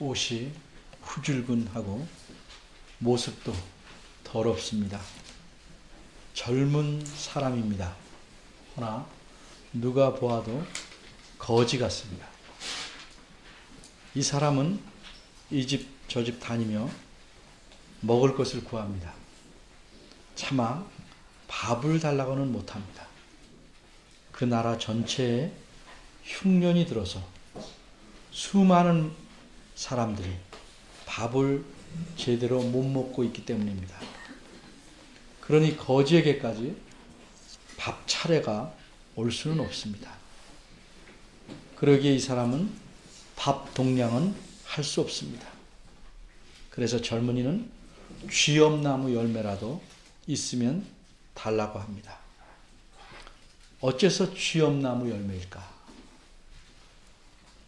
옷이 후줄근하고 모습도 더럽습니다. 젊은 사람입니다. 허나 누가 보아도 거지 같습니다. 이 사람은 이 집 저 집 다니며 먹을 것을 구합니다. 차마 밥을 달라고는 못합니다. 그 나라 전체에 흉년이 들어서 수많은 사람들이 밥을 제대로 못 먹고 있기 때문입니다. 그러니 거지에게까지 밥 차례가 올 수는 없습니다. 그러기에 이 사람은 밥 동량은 할 수 없습니다. 그래서 젊은이는 쥐엄나무 열매라도 있으면 달라고 합니다. 어째서 쥐엄나무 열매일까?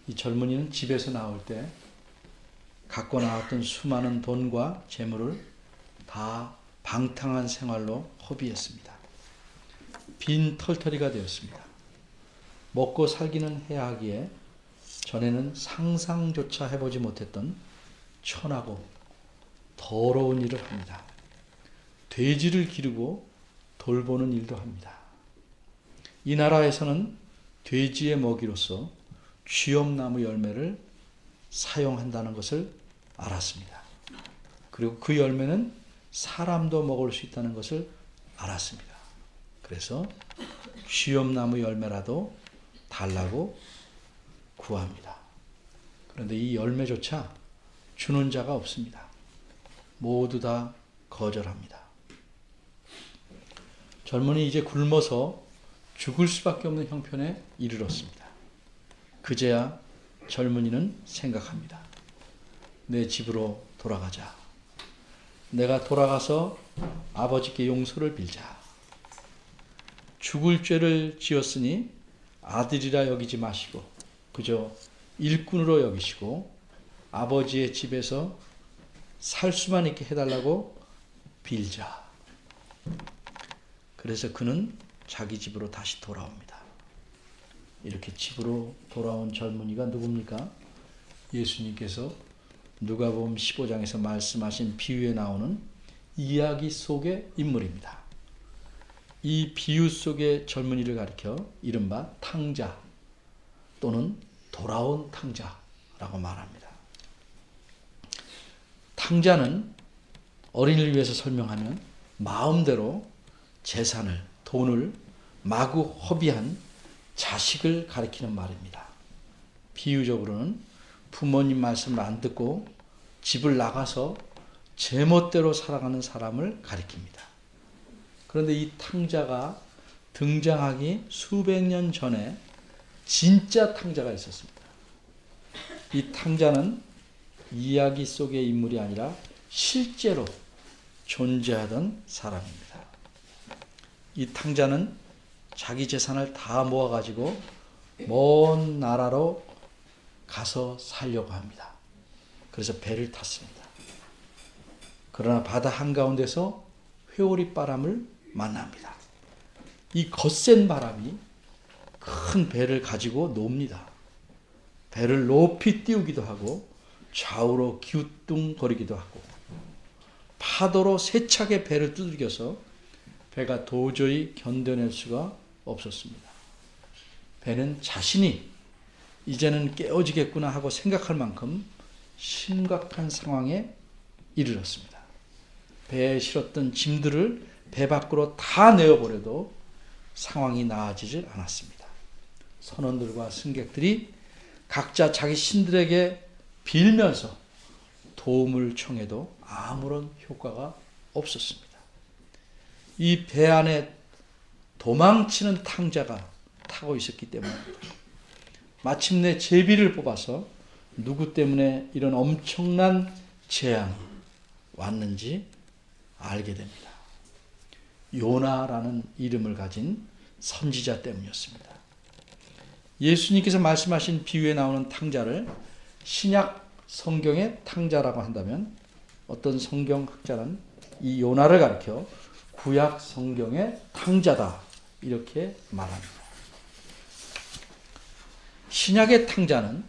이 젊은이는 집에서 나올 때 갖고 나왔던 수많은 돈과 재물을 다 방탕한 생활로 허비했습니다. 빈 털터리가 되었습니다. 먹고 살기는 해야 하기에 전에는 상상조차 해보지 못했던 천하고 더러운 일을 합니다. 돼지를 기르고 돌보는 일도 합니다. 이 나라에서는 돼지의 먹이로서 쥐엄나무 열매를 사용한다는 것을 알았습니다. 그리고 그 열매는 사람도 먹을 수 있다는 것을 알았습니다. 그래서 쥐엄나무 열매라도 달라고 구합니다. 그런데 이 열매조차 주는 자가 없습니다. 모두 다 거절합니다. 젊은이 이제 굶어서 죽을 수밖에 없는 형편에 이르렀습니다. 그제야 젊은이는 생각합니다. 내 집으로 돌아가자. 내가 돌아가서 아버지께 용서를 빌자. 죽을 죄를 지었으니 아들이라 여기지 마시고 그저 일꾼으로 여기시고 아버지의 집에서 살 수만 있게 해달라고 빌자. 그래서 그는 자기 집으로 다시 돌아옵니다. 이렇게 집으로 돌아온 젊은이가 누굽니까? 예수님께서 누가복음 15장에서 말씀하신 비유에 나오는 이야기 속의 인물입니다. 이 비유 속의 젊은이를 가리켜 이른바 탕자 또는 돌아온 탕자라고 말합니다. 탕자는 어린이를 위해서 설명하면 마음대로 재산을, 돈을 마구 허비한 자식을 가리키는 말입니다. 비유적으로는 부모님 말씀을 안 듣고 집을 나가서 제멋대로 살아가는 사람을 가리킵니다. 그런데 이 탕자가 등장하기 수백 년 전에 진짜 탕자가 있었습니다. 이 탕자는 이야기 속의 인물이 아니라 실제로 존재하던 사람입니다. 이 탕자는 자기 재산을 다 모아가지고 먼 나라로 가서 살려고 합니다. 그래서 배를 탔습니다. 그러나 바다 한가운데서 회오리 바람을 만납니다. 이 거센 바람이 큰 배를 가지고 놉니다. 배를 높이 띄우기도 하고 좌우로 기우뚱거리기도 하고 파도로 세차게 배를 두들겨서 배가 도저히 견뎌낼 수가 없었습니다. 배는 자신이 이제는 깨어지겠구나 하고 생각할 만큼 심각한 상황에 이르렀습니다. 배에 실었던 짐들을 배 밖으로 다 내어버려도 상황이 나아지질 않았습니다. 선원들과 승객들이 각자 자기 신들에게 빌면서 도움을 청해도 아무런 효과가 없었습니다. 이 배 안에 도망치는 탕자가 타고 있었기 때문입니다. 마침내 제비를 뽑아서 누구 때문에 이런 엄청난 재앙이 왔는지 알게 됩니다. 요나라는 이름을 가진 선지자 때문이었습니다. 예수님께서 말씀하신 비유에 나오는 탕자를 신약 성경의 탕자라고 한다면 어떤 성경학자는 이 요나를 가리켜 구약 성경의 탕자다 이렇게 말합니다. 신약의 탕자는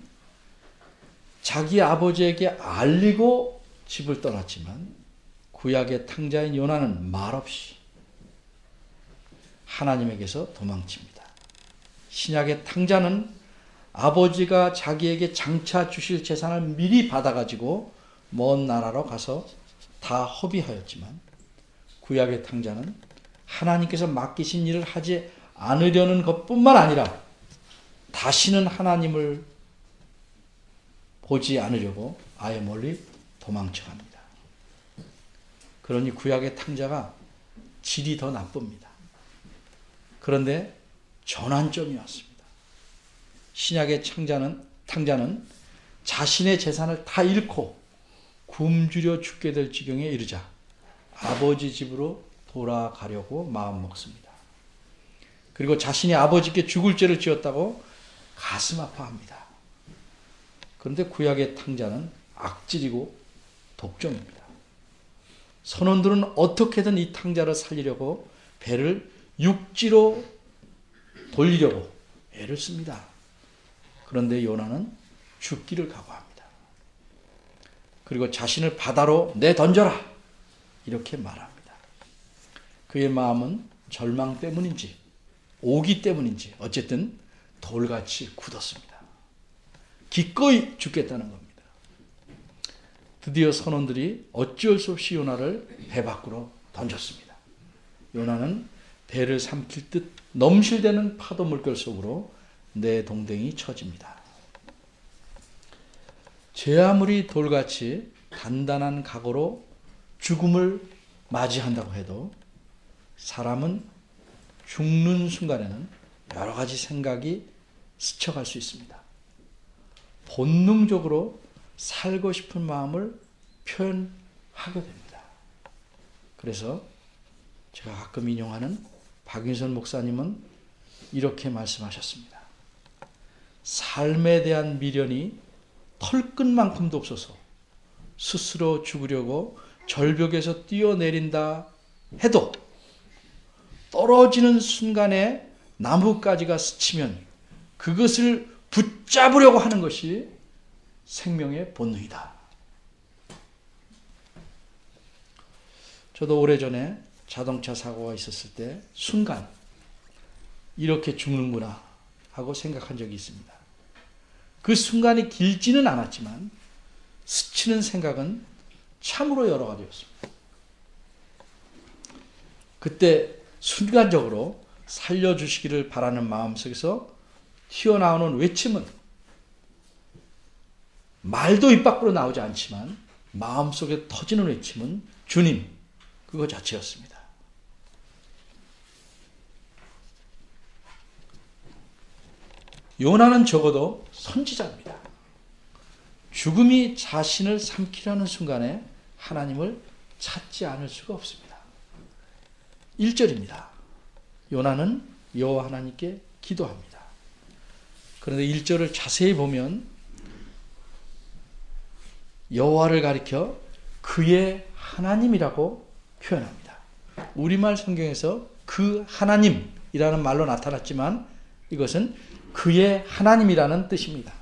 자기 아버지에게 알리고 집을 떠났지만 구약의 탕자인 요나는 말없이 하나님에게서 도망칩니다. 신약의 탕자는 아버지가 자기에게 장차 주실 재산을 미리 받아가지고 먼 나라로 가서 다 허비하였지만, 구약의 탕자는 하나님께서 맡기신 일을 하지 않으려는 것뿐만 아니라 다시는 하나님을 보지 않으려고 아예 멀리 도망쳐갑니다. 그러니 구약의 탕자가 질이 더 나쁩니다. 그런데 전환점이 왔습니다. 신약의 탕자는 자신의 재산을 다 잃고 굶주려 죽게 될 지경에 이르자 아버지 집으로 돌아가려고 마음먹습니다. 그리고 자신이 아버지께 죽을 죄를 지었다고 가슴 아파합니다. 그런데 구약의 탕자는 악질이고 독점입니다. 선원들은 어떻게든 이 탕자를 살리려고 배를 육지로 돌리려고 애를 씁니다. 그런데 요나는 죽기를 각오합니다. 그리고 자신을 바다로 내던져라 이렇게 말합니다. 그의 마음은 절망 때문인지 오기 때문인지 어쨌든 돌같이 굳었습니다. 기꺼이 죽겠다는 겁니다. 드디어 선원들이 어쩔 수 없이 요나를 배 밖으로 던졌습니다. 요나는 배를 삼킬 듯 넘실대는 파도 물결 속으로 내동댕이 쳐집니다. 제 아무리 돌같이 단단한 각오로 죽음을 맞이한다고 해도 사람은 죽는 순간에는 여러 가지 생각이 스쳐갈 수 있습니다. 본능적으로 살고 싶은 마음을 표현하게 됩니다. 그래서 제가 가끔 인용하는 박윤선 목사님은 이렇게 말씀하셨습니다. 삶에 대한 미련이 털끝만큼도 없어서 스스로 죽으려고 절벽에서 뛰어내린다 해도 떨어지는 순간에 나뭇가지가 스치면 그것을 붙잡으려고 하는 것이 생명의 본능이다. 저도 오래전에 자동차 사고가 있었을 때 순간 이렇게 죽는구나 하고 생각한 적이 있습니다. 그 순간이 길지는 않았지만 스치는 생각은 참으로 여러 가지였습니다. 그때 순간적으로 살려주시기를 바라는 마음속에서 튀어나오는 외침은 말도 입 밖으로 나오지 않지만 마음속에 터지는 외침은 주님, 그거 자체였습니다. 요나는 적어도 선지자입니다. 죽음이 자신을 삼키려는 순간에 하나님을 찾지 않을 수가 없습니다. 1절입니다. 요나는 여호와 하나님께 기도합니다. 그런데 1절을 자세히 보면 여호와를 가리켜 그의 하나님이라고 표현합니다. 우리말 성경에서 그 하나님이라는 말로 나타났지만 이것은 그의 하나님이라는 뜻입니다.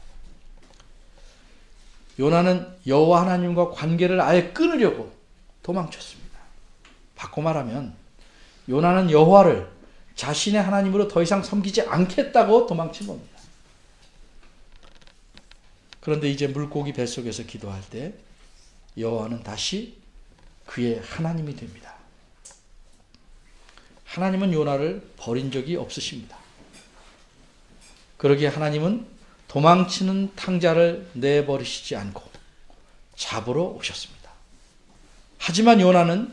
요나는 여호와 하나님과 관계를 아예 끊으려고 도망쳤습니다. 바꿔 말하면 요나는 여호와를 자신의 하나님으로 더 이상 섬기지 않겠다고 도망친 겁니다. 그런데 이제 물고기 뱃속에서 기도할 때 여호와는 다시 그의 하나님이 됩니다. 하나님은 요나를 버린 적이 없으십니다. 그러기에 하나님은 도망치는 탕자를 내버리시지 않고 잡으러 오셨습니다. 하지만 요나는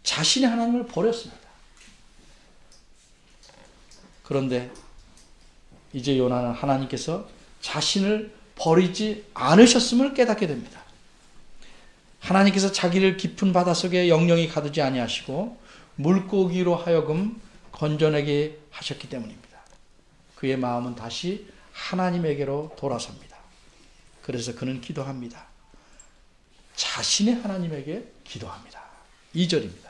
자신의 하나님을 버렸습니다. 그런데 이제 요나는 하나님께서 자신을 버리지 않으셨음을 깨닫게 됩니다. 하나님께서 자기를 깊은 바닷속에 영영히 가두지 아니하시고 물고기로 하여금 건져내게 하셨기 때문입니다. 그의 마음은 다시 하나님에게로 돌아섭니다. 그래서 그는 기도합니다. 자신의 하나님에게 기도합니다. 2절입니다.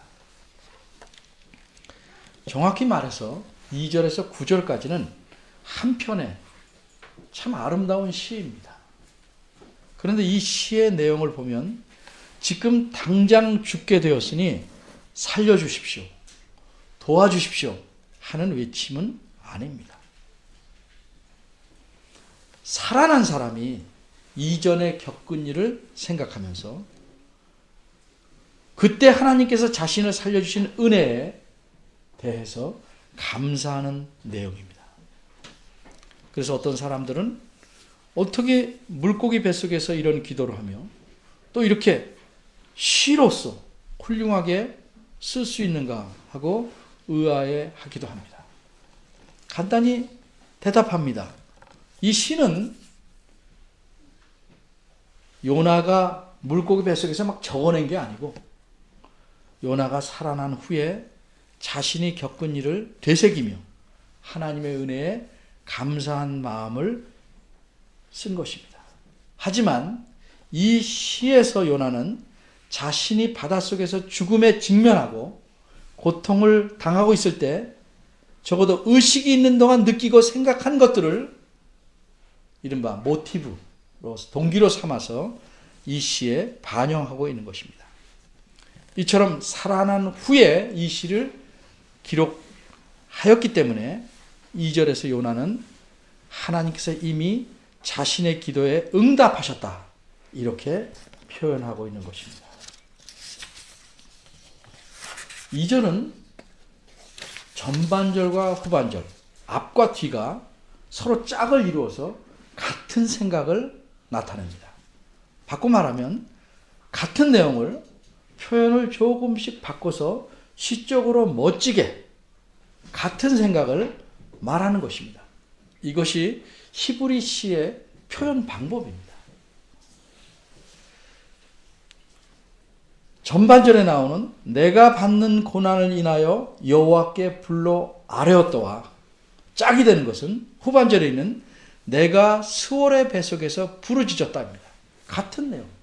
정확히 말해서 2절에서 9절까지는 한 편의 참 아름다운 시입니다. 그런데 이 시의 내용을 보면 지금 당장 죽게 되었으니 살려주십시오, 도와주십시오 하는 외침은 아닙니다. 살아난 사람이 이전에 겪은 일을 생각하면서 그때 하나님께서 자신을 살려주신 은혜에 대해서 감사하는 내용입니다. 그래서 어떤 사람들은 어떻게 물고기 뱃속에서 이런 기도를 하며 또 이렇게 시로서 훌륭하게 쓸 수 있는가 하고 의아해하기도 합니다. 간단히 대답합니다. 이 시는 요나가 물고기 뱃속에서 막 적어낸 게 아니고 요나가 살아난 후에 자신이 겪은 일을 되새기며 하나님의 은혜에 감사한 마음을 쓴 것입니다. 하지만 이 시에서 요나는 자신이 바닷속에서 죽음에 직면하고 고통을 당하고 있을 때 적어도 의식이 있는 동안 느끼고 생각한 것들을 이른바 모티브로, 동기로 삼아서 이 시에 반영하고 있는 것입니다. 이처럼 살아난 후에 이 시를 기록하였기 때문에 2절에서 요나는 하나님께서 이미 자신의 기도에 응답하셨다, 이렇게 표현하고 있는 것입니다. 2절은 전반절과 후반절, 앞과 뒤가 서로 짝을 이루어서 같은 생각을 나타냅니다. 바꿔 말하면 같은 내용을 표현을 조금씩 바꿔서 시적으로 멋지게 같은 생각을 말하는 것입니다. 이것이 히브리 시의 표현 방법입니다. 전반절에 나오는 내가 받는 고난을 인하여 여호와께 불러 아뢰었도와 짝이 되는 것은 후반절에 있는 내가 스월의 뱃속에서 부르짖었다입니다. 같은 내용입니다.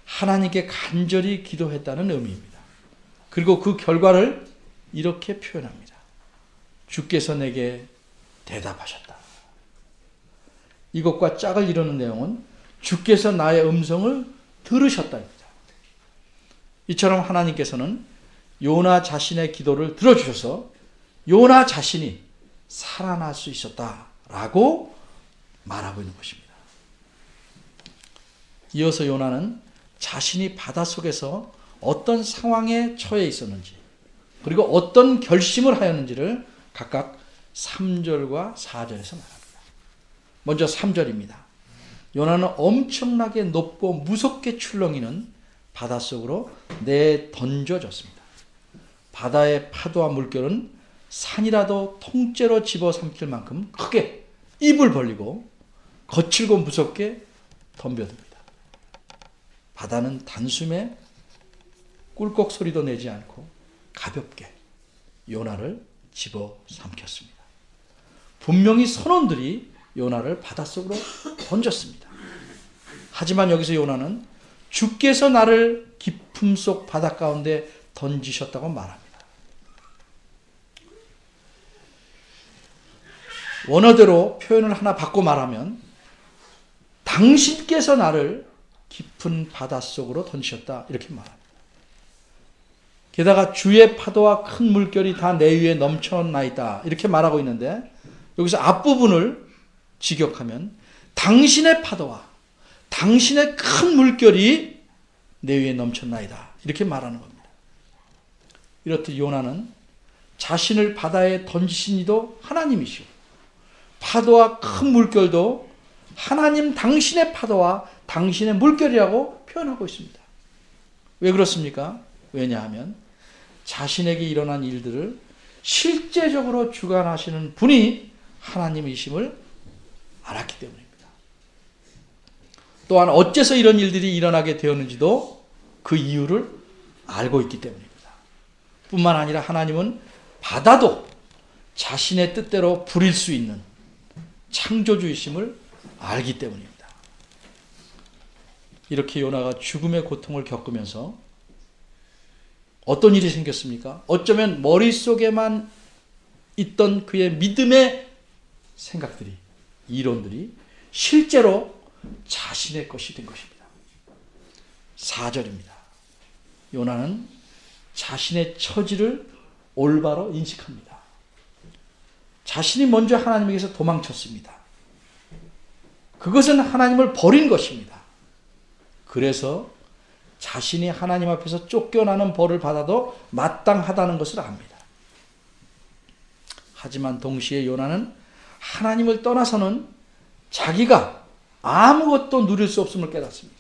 하나님께 간절히 기도했다는 의미입니다. 그리고 그 결과를 이렇게 표현합니다. 주께서 내게 대답하셨다. 이것과 짝을 이루는 내용은 주께서 나의 음성을 들으셨다입니다. 이처럼 하나님께서는 요나 자신의 기도를 들어주셔서 요나 자신이 살아날 수 있었다라고 말하고 있는 것입니다. 이어서 요나는 자신이 바닷속에서 어떤 상황에 처해 있었는지 그리고 어떤 결심을 하였는지를 각각 3절과 4절에서 말합니다. 먼저 3절입니다. 요나는 엄청나게 높고 무섭게 출렁이는 바닷속으로 내던져졌습니다. 바다의 파도와 물결은 산이라도 통째로 집어삼킬 만큼 크게 입을 벌리고 거칠고 무섭게 덤벼듭니다. 바다는 단숨에 꿀꺽 소리도 내지 않고 가볍게 요나를 집어삼켰습니다. 분명히 선원들이 요나를 바닷속으로 던졌습니다. 하지만 여기서 요나는 주께서 나를 깊음 속 바다 가운데 던지셨다고 말합니다. 원어대로 표현을 하나 바꿔 말하면 당신께서 나를 깊은 바닷속으로 던지셨다, 이렇게 말합니다. 게다가 주의 파도와 큰 물결이 다 내 위에 넘쳐나이다, 이렇게 말하고 있는데 여기서 앞부분을 직역하면 당신의 파도와 당신의 큰 물결이 내 위에 넘쳤나이다, 이렇게 말하는 겁니다. 이렇듯 요나는 자신을 바다에 던지신 이도 하나님이시고 파도와 큰 물결도 하나님 당신의 파도와 당신의 물결이라고 표현하고 있습니다. 왜 그렇습니까? 왜냐하면 자신에게 일어난 일들을 실제적으로 주관하시는 분이 하나님이심을 알았기 때문입니다. 또한 어째서 이런 일들이 일어나게 되었는지도 그 이유를 알고 있기 때문입니다. 뿐만 아니라 하나님은 바다도 자신의 뜻대로 부릴 수 있는 창조주이심을 알기 때문입니다. 이렇게 요나가 죽음의 고통을 겪으면서 어떤 일이 생겼습니까? 어쩌면 머릿속에만 있던 그의 믿음의 생각들이, 이론들이 실제로 자신의 것이 된 것입니다. 4절입니다. 요나는 자신의 처지를 올바로 인식합니다. 자신이 먼저 하나님에게서 도망쳤습니다. 그것은 하나님을 버린 것입니다. 그래서 자신이 하나님 앞에서 쫓겨나는 벌을 받아도 마땅하다는 것을 압니다. 하지만 동시에 요나는 하나님을 떠나서는 자기가 아무것도 누릴 수 없음을 깨닫습니다.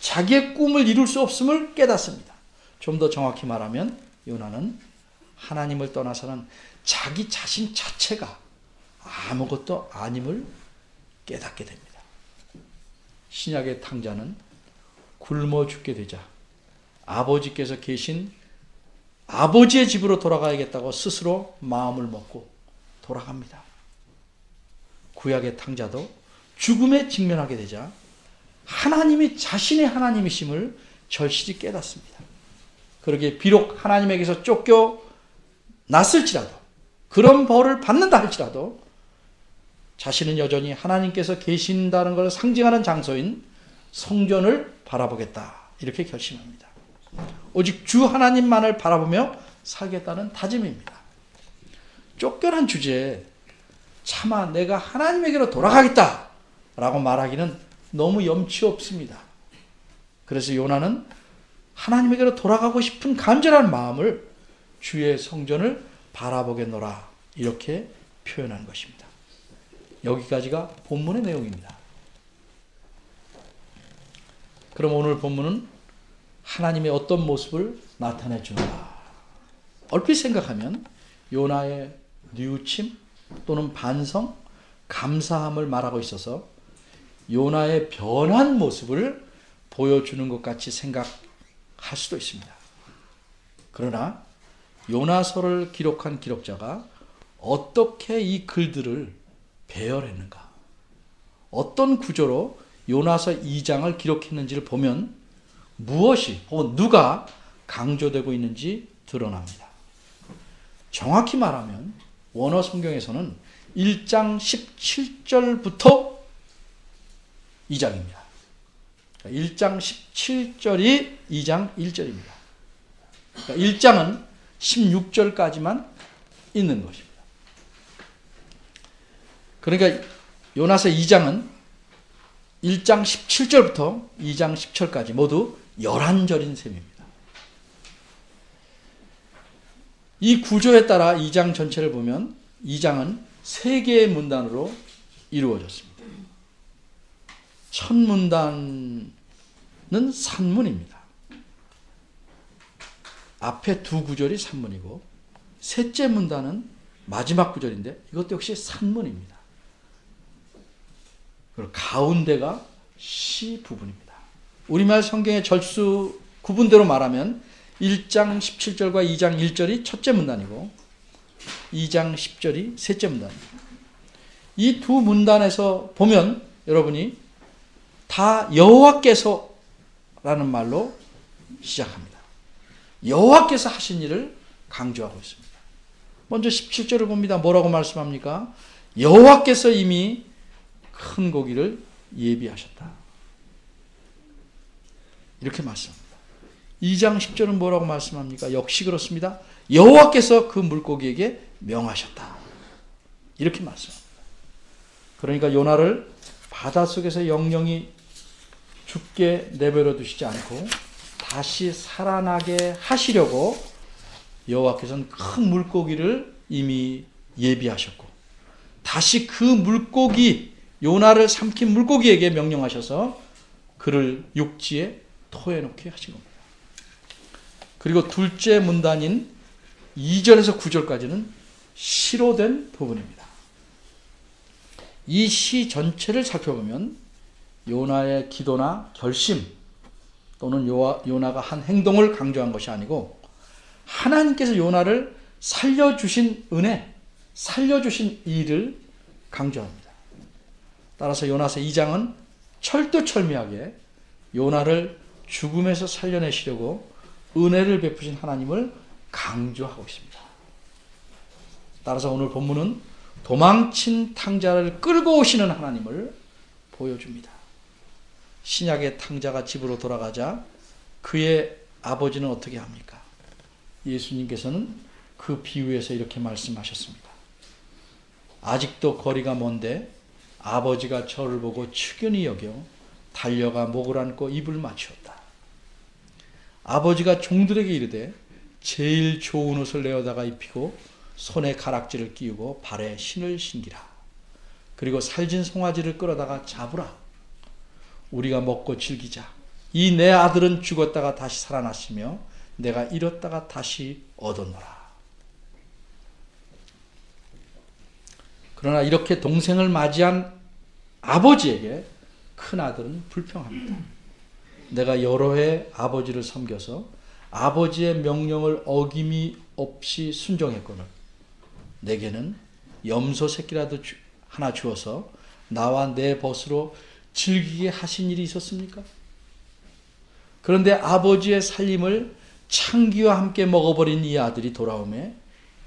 자기의 꿈을 이룰 수 없음을 깨닫습니다. 좀 더 정확히 말하면 요나는 하나님을 떠나서는 자기 자신 자체가 아무것도 아님을 깨닫게 됩니다. 신약의 탕자는 굶어 죽게 되자 아버지께서 계신 아버지의 집으로 돌아가야겠다고 스스로 마음을 먹고 돌아갑니다. 구약의 탕자도 죽음에 직면하게 되자 하나님이 자신의 하나님이심을 절실히 깨닫습니다. 그러기에 비록 하나님에게서 쫓겨났을지라도 그런 벌을 받는다 할지라도 자신은 여전히 하나님께서 계신다는 것을 상징하는 장소인 성전을 바라보겠다 이렇게 결심합니다. 오직 주 하나님만을 바라보며 살겠다는 다짐입니다. 쫓겨난 주제에 차마 내가 하나님에게로 돌아가겠다 라고 말하기는 너무 염치 없습니다. 그래서 요나는 하나님에게로 돌아가고 싶은 간절한 마음을 주의 성전을 바라보겠노라 이렇게 표현한 것입니다. 여기까지가 본문의 내용입니다. 그럼 오늘 본문은 하나님의 어떤 모습을 나타내 주는가? 얼핏 생각하면 요나의 뉘우침 또는 반성, 감사함을 말하고 있어서 요나의 변한 모습을 보여주는 것 같이 생각할 수도 있습니다. 그러나 요나서를 기록한 기록자가 어떻게 이 글들을 배열했는가? 어떤 구조로 요나서 2장을 기록했는지를 보면 무엇이 혹은 누가 강조되고 있는지 드러납니다. 정확히 말하면 원어 성경에서는 1장 17절부터 2장입니다. 1장 17절이 2장 1절입니다. 1장은 16절까지만 있는 것입니다. 그러니까 요나서 2장은 1장 17절부터 2장 10절까지 모두 11절인 셈입니다. 이 구조에 따라 2장 전체를 보면 2장은 3개의 문단으로 이루어졌습니다. 첫 문단은 산문입니다. 앞에 두 구절이 산문이고 셋째 문단은 마지막 구절인데 이것도 역시 산문입니다. 그리고 가운데가 시 부분입니다. 우리말 성경의 절수 구분대로 말하면 1장 17절과 2장 1절이 첫째 문단이고 2장 10절이 셋째 문단입니다. 이 두 문단에서 보면 여러분이 다 여호와께서라는 말로 시작합니다. 여호와께서 하신 일을 강조하고 있습니다. 먼저 17절을 봅니다. 뭐라고 말씀합니까? 여호와께서 이미 큰 고기를 예비하셨다. 이렇게 말씀합니다. 2장 10절은 뭐라고 말씀합니까? 역시 그렇습니다. 여호와께서 그 물고기에게 명하셨다. 이렇게 말씀합니다. 그러니까 요나를 바닷속에서 영영이 죽게 내버려 두시지 않고 다시 살아나게 하시려고 여호와께서는 큰 물고기를 이미 예비하셨고 다시 그 물고기 요나를 삼킨 물고기에게 명령하셔서 그를 육지에 토해놓게 하신 겁니다. 그리고 둘째 문단인 2절에서 9절까지는 시로 된 부분입니다. 이 시 전체를 살펴보면 요나의 기도나 결심 또는 요나가 한 행동을 강조한 것이 아니고 하나님께서 요나를 살려주신 은혜, 살려주신 일을 강조합니다. 따라서 요나서 2장은 철두철미하게 요나를 죽음에서 살려내시려고 은혜를 베푸신 하나님을 강조하고 있습니다. 따라서 오늘 본문은 도망친 탕자를 끌고 오시는 하나님을 보여줍니다. 신약의 탕자가 집으로 돌아가자 그의 아버지는 어떻게 합니까? 예수님께서는 그 비유에서 이렇게 말씀하셨습니다. 아직도 거리가 먼데 아버지가 저를 보고 측은히 여겨 달려가 목을 안고 입을 맞추었다. 아버지가 종들에게 이르되 제일 좋은 옷을 내어다가 입히고 손에 가락지를 끼우고 발에 신을 신기라. 그리고 살진 송아지를 끌어다가 잡으라. 우리가 먹고 즐기자. 이 내 아들은 죽었다가 다시 살아났으며 내가 잃었다가 다시 얻었노라. 그러나 이렇게 동생을 맞이한 아버지에게 큰아들은 불평합니다. 내가 여러 해 아버지를 섬겨서 아버지의 명령을 어김이 없이 순종했거늘 내게는 염소 새끼라도 하나 주어서 나와 내 벗으로 즐기게 하신 일이 있었습니까? 그런데 아버지의 살림을 창기와 함께 먹어버린 이 아들이 돌아오매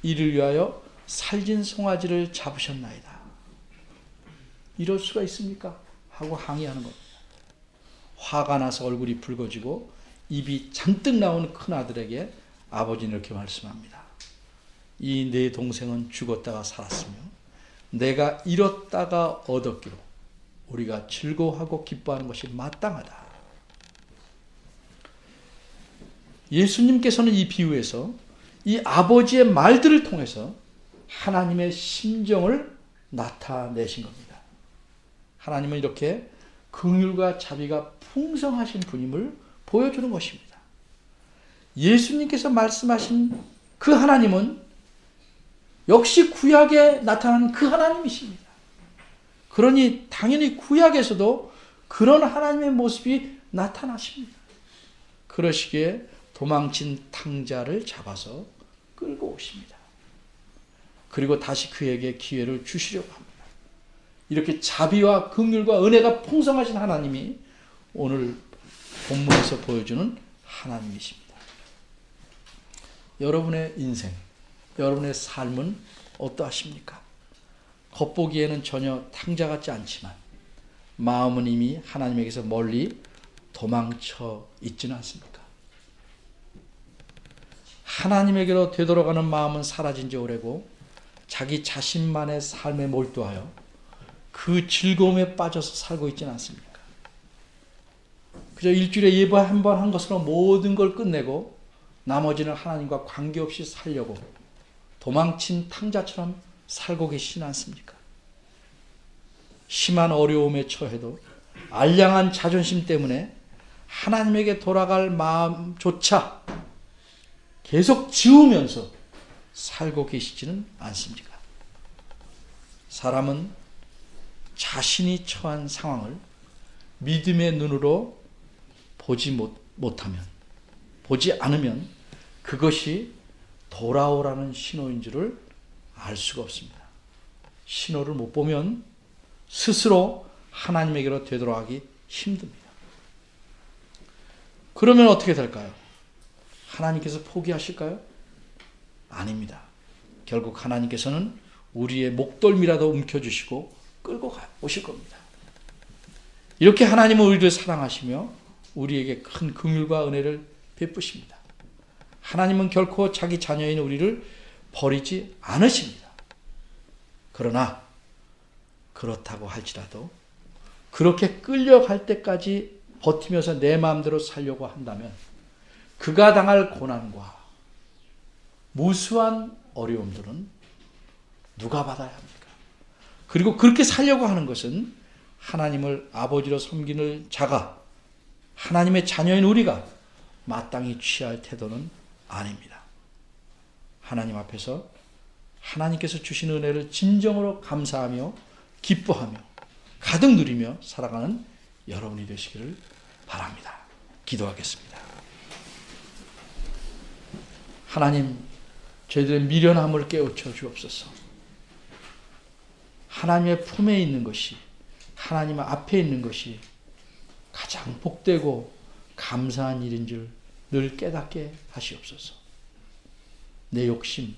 이를 위하여 살진 송아지를 잡으셨나이다. 이럴 수가 있습니까? 하고 항의하는 겁니다. 화가 나서 얼굴이 붉어지고 입이 잔뜩 나온 큰아들에게 아버지는 이렇게 말씀합니다. 이 내 동생은 죽었다가 살았으며 내가 잃었다가 얻었기로 우리가 즐거워하고 기뻐하는 것이 마땅하다. 예수님께서는 이 비유에서 이 아버지의 말들을 통해서 하나님의 심정을 나타내신 겁니다. 하나님은 이렇게 긍휼과 자비가 풍성하신 분임을 보여주는 것입니다. 예수님께서 말씀하신 그 하나님은 역시 구약에 나타난 그 하나님이십니다. 그러니 당연히 구약에서도 그런 하나님의 모습이 나타나십니다. 그러시기에 도망친 탕자를 잡아서 끌고 오십니다. 그리고 다시 그에게 기회를 주시려고 합니다. 이렇게 자비와 긍휼과 은혜가 풍성하신 하나님이 오늘 본문에서 보여주는 하나님이십니다. 여러분의 인생, 여러분의 삶은 어떠하십니까? 겉보기에는 전혀 탕자 같지 않지만 마음은 이미 하나님에게서 멀리 도망쳐 있지는 않습니까? 하나님에게로 되돌아가는 마음은 사라진 지 오래고 자기 자신만의 삶에 몰두하여 그 즐거움에 빠져서 살고 있지는 않습니까? 그저 일주일에 예배 한 번 한 것으로 모든 걸 끝내고 나머지는 하나님과 관계없이 살려고 도망친 탕자처럼 살고 계시지는 않습니까? 심한 어려움에 처해도 알량한 자존심 때문에 하나님에게 돌아갈 마음조차 계속 지우면서 살고 계시지는 않습니까? 사람은 자신이 처한 상황을 믿음의 눈으로 보지 않으면 그것이 돌아오라는 신호인 줄을 알 수가 없습니다. 신호를 못 보면 스스로 하나님에게로 되돌아가기 힘듭니다. 그러면 어떻게 될까요? 하나님께서 포기하실까요? 아닙니다. 결국 하나님께서는 우리의 목덜미라도 움켜주시고 끌고 오실 겁니다. 이렇게 하나님은 우리를 사랑하시며 우리에게 큰 긍휼과 은혜를 베푸십니다. 하나님은 결코 자기 자녀인 우리를 버리지 않으십니다. 그러나 그렇다고 할지라도 그렇게 끌려갈 때까지 버티면서 내 마음대로 살려고 한다면 그가 당할 고난과 무수한 어려움들은 누가 받아야 합니까? 그리고 그렇게 살려고 하는 것은 하나님을 아버지로 섬기는 자가, 하나님의 자녀인 우리가 마땅히 취할 태도는 아닙니다. 하나님 앞에서 하나님께서 주신 은혜를 진정으로 감사하며 기뻐하며 가득 누리며 살아가는 여러분이 되시기를 바랍니다. 기도하겠습니다. 하나님, 저희들의 미련함을 깨우쳐 주옵소서. 하나님의 품에 있는 것이, 하나님 앞에 있는 것이 가장 복되고 감사한 일인 줄 늘 깨닫게 하시옵소서. 내 욕심,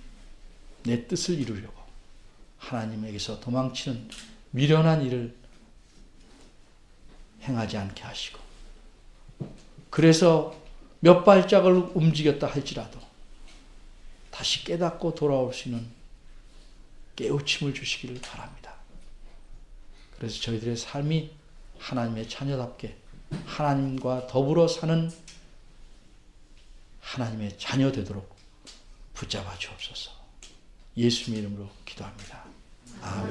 내 뜻을 이루려고 하나님에게서 도망치는 미련한 일을 행하지 않게 하시고, 그래서 몇 발짝을 움직였다 할지라도 다시 깨닫고 돌아올 수 있는 깨우침을 주시기를 바랍니다. 그래서 저희들의 삶이 하나님의 자녀답게 하나님과 더불어 사는 하나님의 자녀 되도록 붙잡아 주옵소서. 예수님의 이름으로 기도합니다. 아멘.